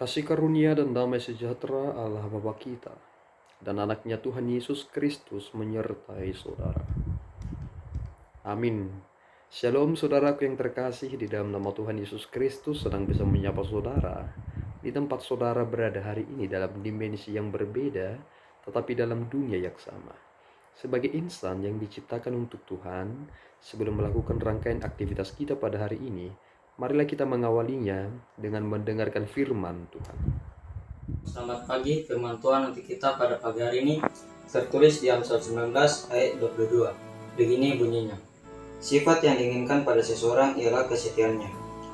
Kasih karunia dan damai sejahtera Allah Bapa kita dan anaknya Tuhan Yesus Kristus menyertai saudara. Amin. Shalom saudaraku yang terkasih, di dalam nama Tuhan Yesus Kristus sedang bisa menyapa saudara di tempat saudara berada hari ini dalam dimensi yang berbeda tetapi dalam dunia yang sama. Sebagai insan yang diciptakan untuk Tuhan, sebelum melakukan rangkaian aktivitas kita pada hari ini, marilah kita mengawalinya dengan mendengarkan firman Tuhan. Selamat pagi, firman Tuhan untuk kita pada pagi hari ini tertulis di Amsal 19 ayat 22. Begini bunyinya: sifat yang diinginkan pada seseorang ialah kesetiaannya.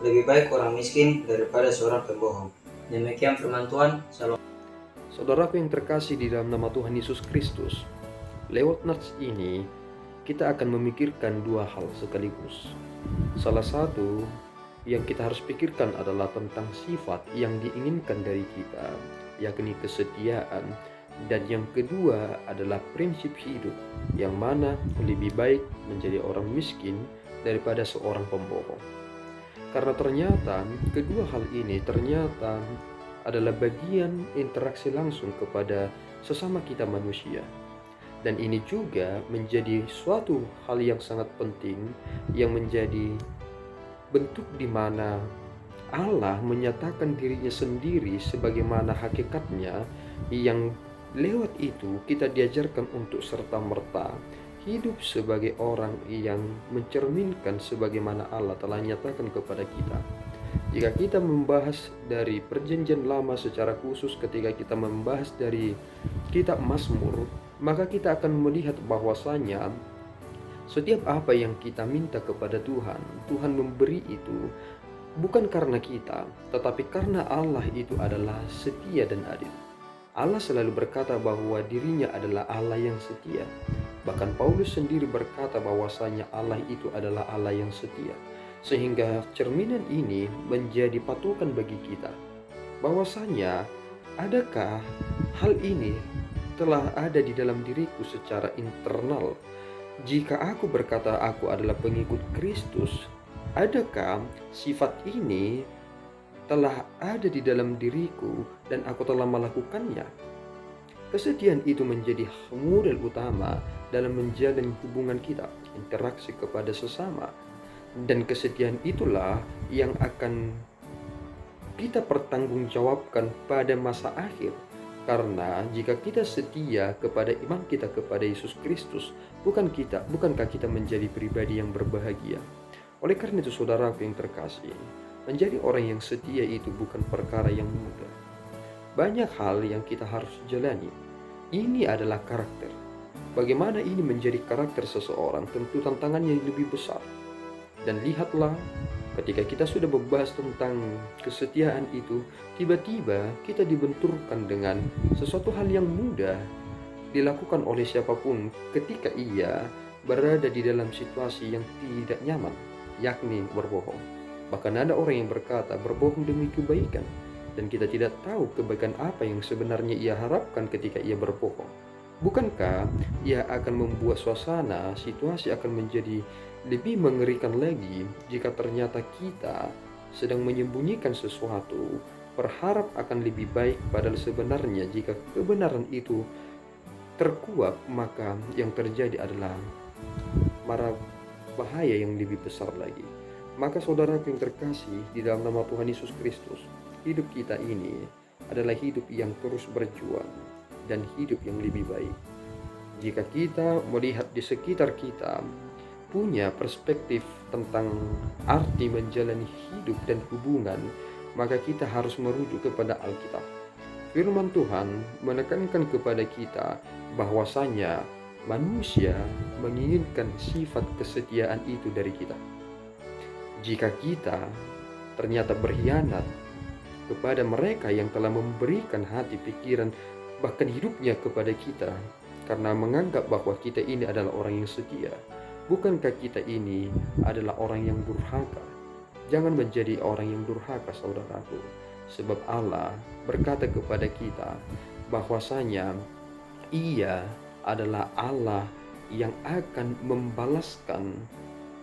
Lebih baik orang miskin daripada seorang pembohong. Demikian firman Tuhan. Salam. Saudaraku yang terkasih di dalam nama Tuhan Yesus Kristus, lewat nats ini kita akan memikirkan dua hal sekaligus. Salah satu yang kita harus pikirkan adalah tentang sifat yang diinginkan dari kita, yakni kesetiaan. Dan yang kedua adalah prinsip hidup, yang mana lebih baik menjadi orang miskin daripada seorang pembohong. Karena ternyata kedua hal ini ternyata adalah bagian interaksi langsung kepada sesama kita manusia. Dan ini juga menjadi suatu hal yang sangat penting, yang menjadi bentuk di mana Allah menyatakan dirinya sendiri sebagaimana hakikatnya, yang lewat itu kita diajarkan untuk serta-merta hidup sebagai orang yang mencerminkan sebagaimana Allah telah nyatakan kepada kita. Jika kita membahas dari perjanjian lama secara khusus, ketika kita membahas dari kitab Mazmur, maka kita akan melihat bahwasanya setiap apa yang kita minta kepada Tuhan, Tuhan memberi itu bukan karena kita, tetapi karena Allah itu adalah setia dan adil. Allah selalu berkata bahwa dirinya adalah Allah yang setia. Bahkan Paulus sendiri berkata bahwasanya Allah itu adalah Allah yang setia. Sehingga cerminan ini menjadi patokan bagi kita, bahwasanya adakah hal ini telah ada di dalam diriku secara internal. Jika aku berkata aku adalah pengikut Kristus, adakah sifat ini telah ada di dalam diriku dan aku telah melakukannya? Kesetiaan itu menjadi modal utama dalam menjalin hubungan kita, interaksi kepada sesama. Dan kesetiaan itulah yang akan kita pertanggungjawabkan pada masa akhir. Karena jika kita setia kepada iman kita kepada Yesus Kristus, bukankah kita menjadi pribadi yang berbahagia? Oleh karena itu saudaraku yang terkasih, menjadi orang yang setia itu bukan perkara yang mudah. Banyak hal yang kita harus jalani. Ini adalah karakter. Bagaimana ini menjadi karakter seseorang, tentu tantangannya lebih besar. Dan lihatlah, ketika kita sudah membahas tentang kesetiaan itu, tiba-tiba kita dibenturkan dengan sesuatu hal yang mudah dilakukan oleh siapapun ketika ia berada di dalam situasi yang tidak nyaman, yakni berbohong. Bahkan ada orang yang berkata berbohong demi kebaikan, dan kita tidak tahu kebaikan apa yang sebenarnya ia harapkan ketika ia berbohong. Bukankah ia akan membuat suasana, situasi akan menjadi lebih mengerikan lagi jika ternyata kita sedang menyembunyikan sesuatu, berharap akan lebih baik, padahal sebenarnya jika kebenaran itu terkuak, maka yang terjadi adalah marah bahaya yang lebih besar lagi. Maka saudaraku yang terkasih di dalam nama Tuhan Yesus Kristus, hidup kita ini adalah hidup yang terus berjuang dan hidup yang lebih baik. Jika kita melihat di sekitar kita, punya perspektif tentang arti menjalani hidup dan hubungan, maka kita harus merujuk kepada Alkitab. Firman Tuhan menekankan kepada kita bahwasanya manusia menginginkan sifat kesetiaan itu dari kita. Jika kita ternyata berkhianat kepada mereka yang telah memberikan hati, pikiran, bahkan hidupnya kepada kita, karena menganggap bahwa kita ini adalah orang yang setia, bukankah kita ini adalah orang yang durhaka? Jangan menjadi orang yang durhaka saudaraku, sebab Allah berkata kepada kita bahwasanya Ia adalah Allah yang akan membalaskan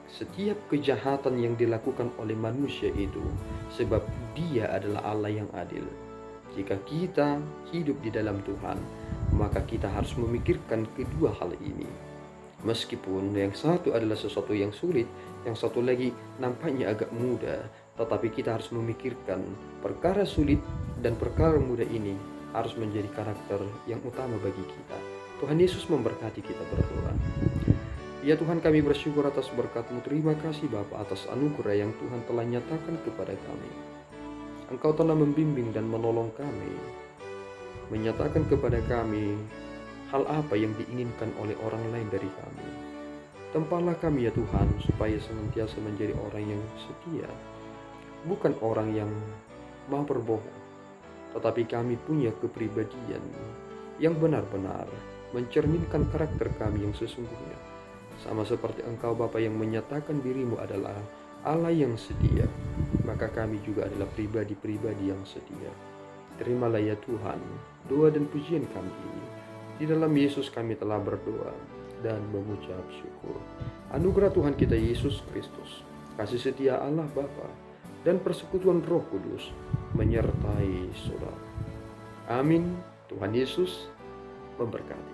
setiap kejahatan yang dilakukan oleh manusia itu, sebab Dia adalah Allah yang adil. Jika kita hidup di dalam Tuhan, maka kita harus memikirkan kedua hal ini. Meskipun yang satu adalah sesuatu yang sulit, yang satu lagi nampaknya agak mudah, tetapi kita harus memikirkan perkara sulit dan perkara mudah ini harus menjadi karakter yang utama bagi kita. Tuhan Yesus memberkati kita berdoa. Ya Tuhan, kami bersyukur atas berkat-Mu. Terima kasih Bapa atas anugerah yang Tuhan telah nyatakan kepada kami. Engkau telah membimbing dan menolong kami, menyatakan kepada kami hal apa yang diinginkan oleh orang lain dari kami. Tempalah kami ya Tuhan, supaya senantiasa menjadi orang yang setia, bukan orang yang mau berbohong, tetapi kami punya kepribadian yang benar-benar mencerminkan karakter kami yang sesungguhnya. Sama seperti Engkau Bapa yang menyatakan dirimu adalah Allah yang setia, maka kami juga adalah pribadi-pribadi yang setia. Terimalah ya Tuhan doa dan pujian kami ini. Di dalam Yesus kami telah berdoa dan mengucap syukur. Anugerah Tuhan kita Yesus Kristus, kasih setia Allah Bapa, dan persekutuan Roh Kudus menyertai saudara. Amin. Tuhan Yesus memberkati.